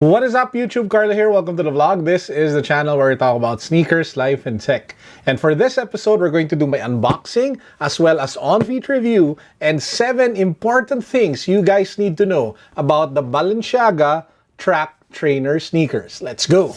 What is up, YouTube? Carlo here. Welcome to the vlog. This is the channel where we talk about sneakers, life, and tech. And for this episode, we're going to do my unboxing as well as on-feet review and 7 important things you guys need to know about the BALENCIAGA Track Trainer sneakers. Let's go!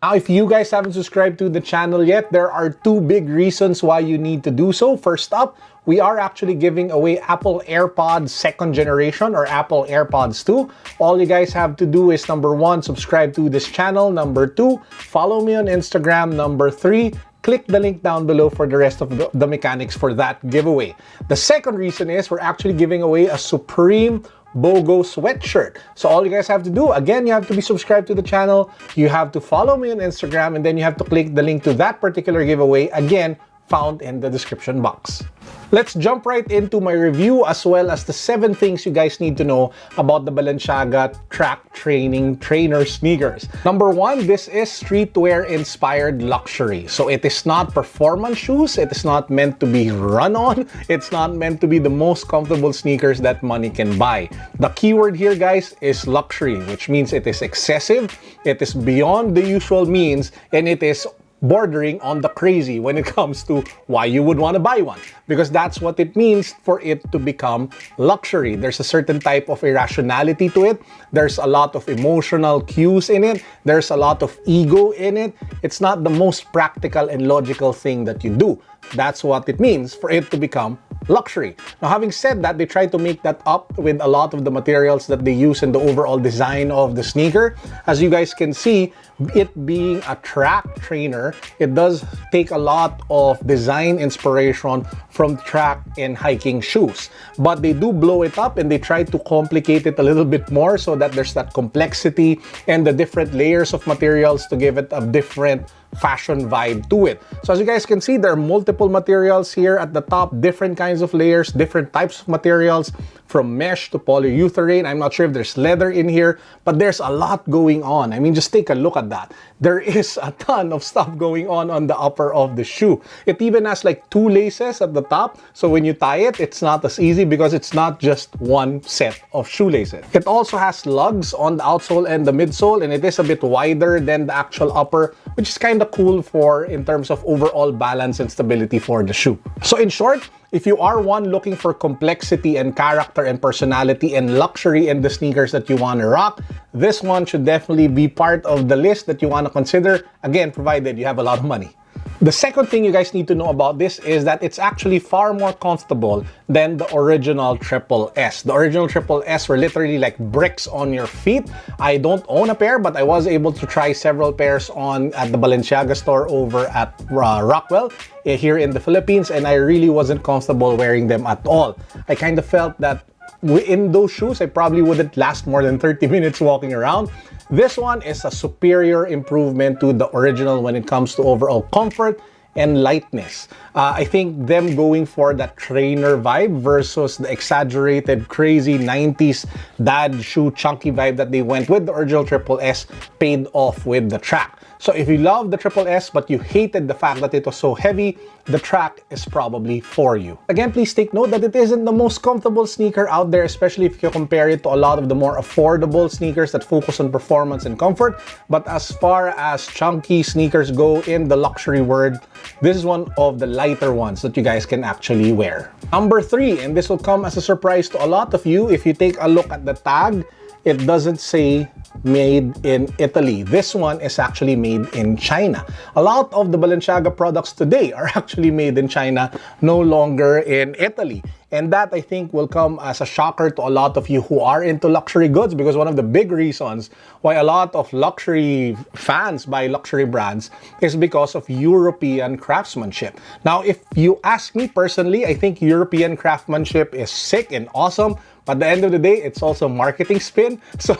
Now, if you guys haven't subscribed to the channel yet, there are 2 big reasons why you need to do so. First up, we are actually giving away Apple AirPods 2nd generation or Apple AirPods 2. All you guys have to do is number 1, subscribe to this channel. Number 2, follow me on Instagram. Number 3, click the link down below for the rest of the mechanics for that giveaway. The second reason is we're actually giving away a Supreme BOGO sweatshirt. So all you guys have to do, again, you have to be subscribed to the channel, you have to follow me on Instagram, and then you have to click the link to that particular giveaway, again, found in the description box. Let's jump right into my review as well as the 7 things you guys need to know about the BALENCIAGA Track Trainer sneakers. Number 1, this is streetwear inspired luxury. So it is not performance shoes, it is not meant to be run on, it's not meant to be the most comfortable sneakers that money can buy. The keyword here, guys, is luxury, which means it is excessive, it is beyond the usual means, and it is bordering on the crazy when it comes to why you would want to buy one, because that's what it means for it to become luxury. There's a certain type of irrationality to it, there's a lot of emotional cues in it, there's a lot of ego in it. It's not the most practical and logical thing that you do. That's what it means for it to become luxury. Now, having said that, they try to make that up with a lot of the materials that they use in the overall design of the sneaker. As you guys can see, it being a track trainer, it does take a lot of design inspiration from track and hiking shoes. But they do blow it up and they try to complicate it a little bit more so that there's that complexity and the different layers of materials to give it a different fashion vibe to it. So as you guys can see, there are multiple materials here at the top, different kinds of layers, different types of materials, from mesh to polyurethane. I'm not sure if there's leather in here, but there's a lot going on. I mean, just take a look at that. There is a ton of stuff going on the upper of the shoe. It even has like 2 laces at the top, so when you tie it, it's not as easy because it's not just one set of shoelaces. It also has lugs on the outsole and the midsole, and it is a bit wider than the actual upper, which is kind of cool for in terms of overall balance and stability for the shoe. So in short, if you are one looking for complexity and character and personality and luxury in the sneakers that you want to rock, this one should definitely be part of the list that you want to consider, again, provided you have a lot of money. The second thing you guys need to know about this is that it's actually far more comfortable than the original Triple S. The original Triple S were literally like bricks on your feet. I don't own a pair, but I was able to try several pairs on at the Balenciaga store over at Rockwell here in the Philippines, and I really wasn't comfortable wearing them at all. I kind of felt that in those shoes, I probably wouldn't last more than 30 minutes walking around. This one is a superior improvement to the original when it comes to overall comfort and lightness. I think them going for that trainer vibe versus the exaggerated, crazy 90s dad shoe chunky vibe that they went with the original Triple S paid off with the track. So if you love the Triple S but you hated the fact that it was so heavy, the track is probably for you. Again, please take note that it isn't the most comfortable sneaker out there, especially if you compare it to a lot of the more affordable sneakers that focus on performance and comfort. But as far as chunky sneakers go in the luxury world, this is one of the lighter ones that you guys can actually wear. Number 3, and this will come as a surprise to a lot of you, if you take a look at the tag, it doesn't say made in Italy. This one is actually made in China. A lot of the Balenciaga products today are actually made in China, no longer in Italy. And that, I think, will come as a shocker to a lot of you who are into luxury goods, because one of the big reasons why a lot of luxury fans buy luxury brands is because of European craftsmanship. Now, if you ask me personally, I think European craftsmanship is sick and awesome, but at the end of the day, it's also a marketing spin. So,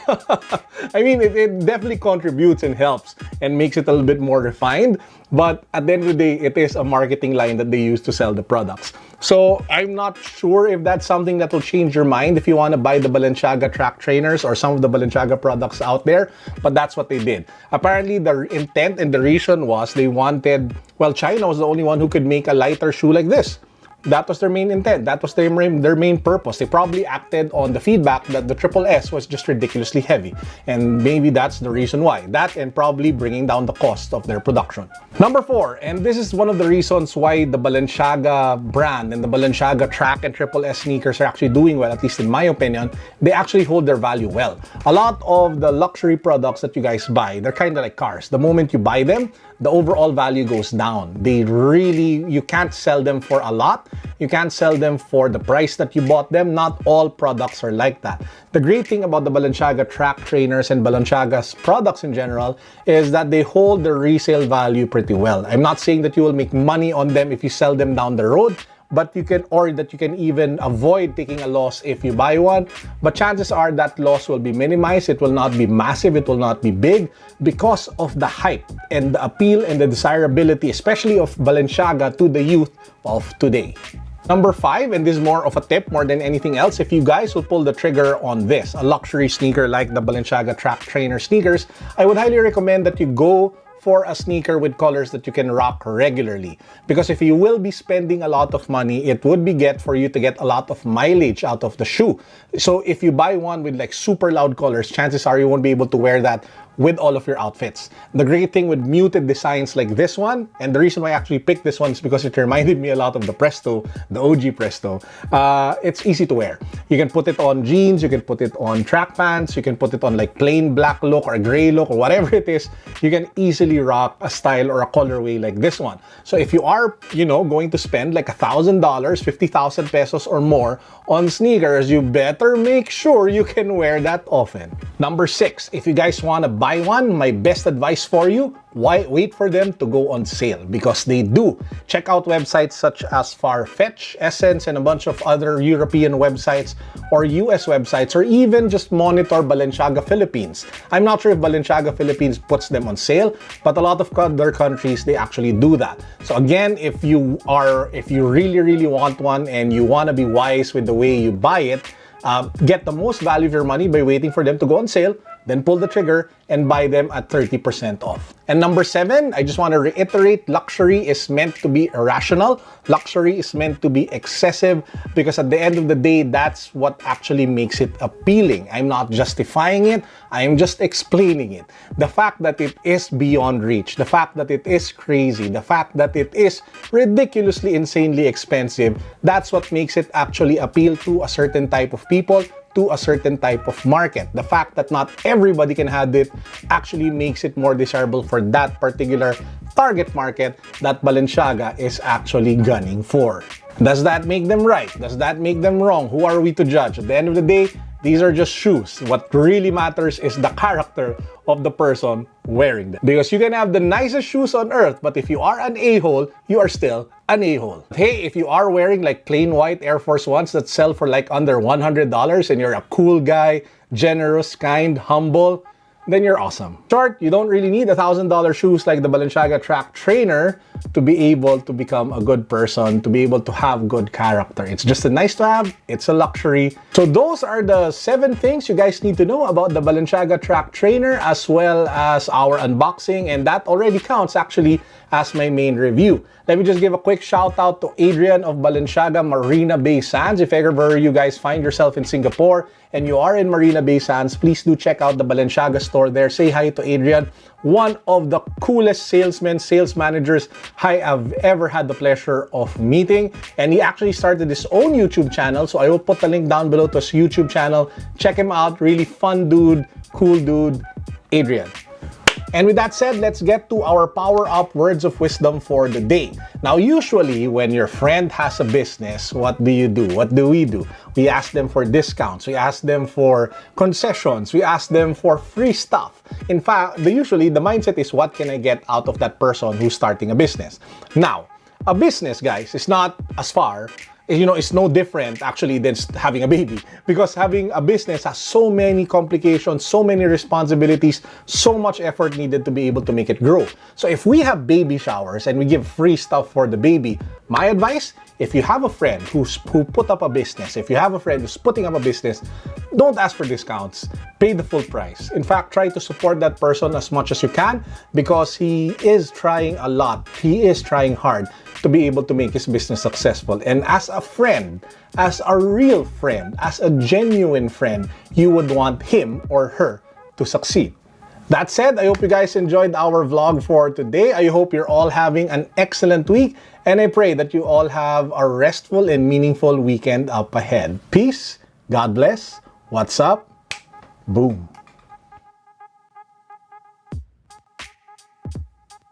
I mean, it definitely contributes and helps and makes it a little bit more refined. But at the end of the day, it is a marketing line that they use to sell the products. So I'm not sure if that's something that will change your mind if you want to buy the Balenciaga track trainers or some of the Balenciaga products out there, but that's what they did. Apparently, the intent and the reason was they wanted, well, China was the only one who could make a lighter shoe like this. That was their main intent. That was their main purpose. They probably acted on the feedback that the Triple S was just ridiculously heavy. And maybe that's the reason why. That and probably bringing down the cost of their production. Number 4, and this is one of the reasons why the Balenciaga brand and the Balenciaga Track and Triple S sneakers are actually doing well, at least in my opinion. They actually hold their value well. A lot of the luxury products that you guys buy, they're kind of like cars. The moment you buy them, the overall value goes down. You can't sell them for a lot. You can't sell them for the price that you bought them. Not all products are like that. The great thing about the Balenciaga track trainers and Balenciaga's products in general is that they hold their resale value pretty well. I'm not saying that you will make money on them if you sell them down the road, but you can even avoid taking a loss if you buy one. But chances are that loss will be minimized. It will not be massive. It will not be big because of the hype and the appeal and the desirability, especially of Balenciaga to the youth of today. Number 5, and this is more of a tip more than anything else, if you guys will pull the trigger on this, a luxury sneaker like the Balenciaga Track Trainer sneakers, I would highly recommend that you go for a sneaker with colors that you can rock regularly. Because if you will be spending a lot of money, it would be for you to get a lot of mileage out of the shoe. So if you buy one with like super loud colors, chances are you won't be able to wear that with all of your outfits. The great thing with muted designs like this one, and the reason why I actually picked this one is because it reminded me a lot of the Presto, the OG Presto. It's easy to wear. You can put it on jeans, you can put it on track pants, you can put it on like plain black look or gray look or whatever it is. You can easily rock a style or a colorway like this one. So if you are, going to spend like $1,000, 50,000 pesos or more on sneakers, you better make sure you can wear that often. Number 6, if you guys want to buy one, my best advice for you, wait for them to go on sale, because they do. Check out websites such as Farfetch, Essence, and a bunch of other European websites or US websites, or even just monitor Balenciaga Philippines. I'm not sure if Balenciaga Philippines puts them on sale, but a lot of other countries, they actually do that. So again, if you really want one and you want to be wise with the way you buy it, get the most value of your money by waiting for them to go on sale, then pull the trigger and buy them at 30% off. And number 7, I just want to reiterate, luxury is meant to be irrational. Luxury is meant to be excessive, because at the end of the day, that's what actually makes it appealing. I'm not justifying it, I am just explaining it. The fact that it is beyond reach, the fact that it is crazy, the fact that it is ridiculously, insanely expensive, that's what makes it actually appeal to a certain type of people, to a certain type of market. The fact that not everybody can have it actually makes it more desirable for that particular target market that Balenciaga is actually gunning for. Does that make them right? Does that make them wrong? Who are we to judge? At the end of the day, these are just shoes. What really matters is the character of the person wearing them. Because you can have the nicest shoes on earth, but if you are an a-hole, you are still an a-hole. Hey, if you are wearing like plain white Air Force Ones that sell for like under $100 and you're a cool guy, generous, kind, humble, then you're awesome. Short, you don't really need $1,000 shoes like the Balenciaga Track Trainer to be able to become a good person, to be able to have good character. It's just a nice to have, it's a luxury. So those are the 7 things you guys need to know about the Balenciaga Track Trainer, as well as our unboxing, and that already counts actually as my main review. Let me just give a quick shout out to Adrian of Balenciaga Marina Bay Sands. If ever you guys find yourself in Singapore and you are in Marina Bay Sands, please do check out the Balenciaga store there. Say hi to Adrian, one of the coolest sales managers I have ever had the pleasure of meeting. And he actually started his own YouTube channel, so I will put the link down below to his YouTube channel. Check him out, really fun dude, cool dude, Adrian. And with that said, let's get to our power-up words of wisdom for the day. Now, usually, when your friend has a business, what do you do? What do? We ask them for discounts. We ask them for concessions. We ask them for free stuff. In fact, usually, the mindset is, what can I get out of that person who's starting a business? Now, a business, guys, is not as far, it's no different actually than having a baby, because having a business has so many complications, so many responsibilities, so much effort needed to be able to make it grow. So if we have baby showers and we give free stuff for the baby, My advice, if you have a friend who put up a business, if you have a friend who's putting up a business, don't ask for discounts. Pay the full price. In fact, try to support that person as much as you can because he is trying a lot. He is trying hard to be able to make his business successful. And as a friend, as a real friend, as a genuine friend, you would want him or her to succeed. That said, I hope you guys enjoyed our vlog for today. I hope you're all having an excellent week, and I pray that you all have a restful and meaningful weekend up ahead. Peace, God bless, what's up, boom.